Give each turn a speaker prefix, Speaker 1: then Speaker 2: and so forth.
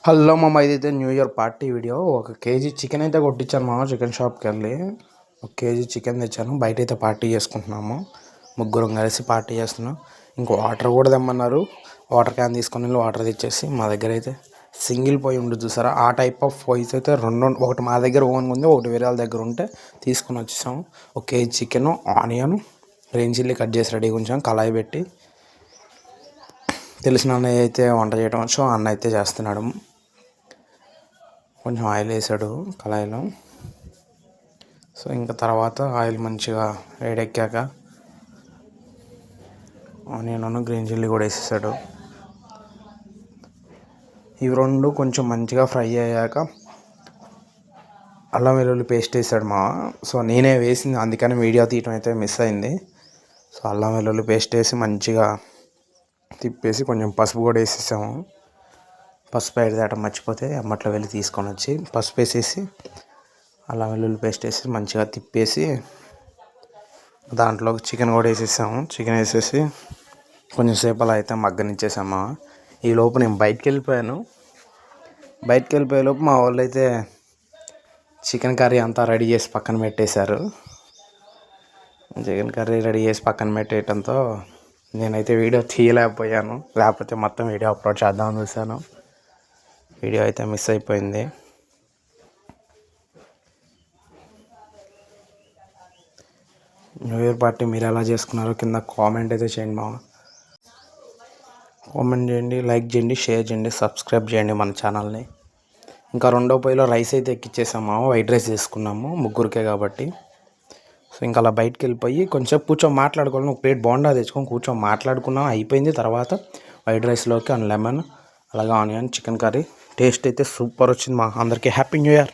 Speaker 1: Hello మామ, ఇదైతే new year party video. 1 KG chicken అయితే కొట్టించాను మామ. చికెన్ షాప్కి వెళ్ళి 1 కేజీ చికెన్ తెచ్చాను. బయట అయితే పార్టీ చేసుకుంటున్నాము. ముగ్గురం కలిసి పార్టీ చేస్తున్నాం. ఇంకో వాటర్ కూడా తెమ్మన్నారు. వాటర్ క్యాన్ తీసుకొని వెళ్ళి వాటర్ తెచ్చేసి, మా దగ్గర అయితే సింగిల్ పొయ్యి ఉండదు చూసారా, ఆ టైప్ ఆఫ్ పొయ్యిస్ అయితే ఒకటి మా దగ్గర ఓన్గా ఉంది, ఒకటి వేరే వాళ్ళ దగ్గర ఉంటే తీసుకొని వచ్చేసాము. 1 KG chicken, onion, green chilli cut చేసి రెడీగా ఉంచాం. కళాయి పెట్టి తెలిసిన అన్నయ్య అయితే వంట చేయడం వచ్చు, అన్న అయితే చేస్తున్నాడు. కొంచెం ఆయిల్ వేసాడు కళాయిలో. సో ఇంకా తర్వాత ఆయిల్ మంచిగా వేడెక్కాక ఆనియన్, గ్రీన్ చిల్లీ కూడా వేసేసాడు. ఇవి రెండు కొంచెం మంచిగా ఫ్రై అయ్యాక అల్లం వెల్లుల్లి పేస్ట్ వేసాడు మా. సో నేనే వేసింది, అందుకని వీడియో తీయటం అయితే మిస్ అయింది. సో అల్లం వెల్లుల్లి పేస్ట్ వేసి మంచిగా తిప్పేసి కొంచెం పసుపు కూడా వేసేసాము. పసుపు వేయడం మర్చిపోతే అమ్మట్లో వెళ్ళి తీసుకొని వచ్చి పసుపు వేసేసి అల్లం వెల్లుల్లి పేస్ట్ వేసి మంచిగా తిప్పేసి దాంట్లో చికెన్ కూడా వేసేసాము. చికెన్ వేసేసి కొంచెం సేపు అలా అయితే మగ్గనిచ్చేసాము. ఈ లోపు నేను బయటికి వెళ్ళిపోయాను. లోపు మా వాళ్ళు అయితే చికెన్ కర్రీ అంతా రెడీ చేసి పక్కన పెట్టేశారు. చికెన్ కర్రీ రెడీ చేసి పక్కన పెట్టేయడంతో నేనైతే వీడియో తీయలేకపోయాను. లేకపోతే మొత్తం వీడియో అప్లోడ్ చేద్దామని చూశాను. వీడియో అయితే మిస్ అయిపోయింది. న్యూ ఇయర్ పార్టీ మీరు ఎలా చేసుకున్నారో కింద కామెంట్ అయితే చేయండి మా. కామెంట్ చేయండి, లైక్ చేయండి, షేర్ చేయండి, సబ్స్క్రైబ్ చేయండి మన ఛానల్ని. ఇంకా రెండో పొయ్యిలో రైస్ అయితే ఎక్కిచ్చేసాము. వైట్ రైస్ చేసుకున్నాము ముగ్గురికే కాబట్టి. సో ఇంకా అలా బయటికి వెళ్ళిపోయి కొంచెం కూర్చొని మాట్లాడుకోవాలి. 1 ప్లేట్ బోండా తెచ్చుకొని కూర్చొని మాట్లాడుకున్నాం. అయిపోయింది. తర్వాత వైట్ రైస్లోకి లెమన్, అలాగే ఆనియన్, చికెన్ కర్రీ టేస్ట్ అయితే సూపర్ వచ్చింది మా. అందరికీ హ్యాపీ న్యూ ఇయర్.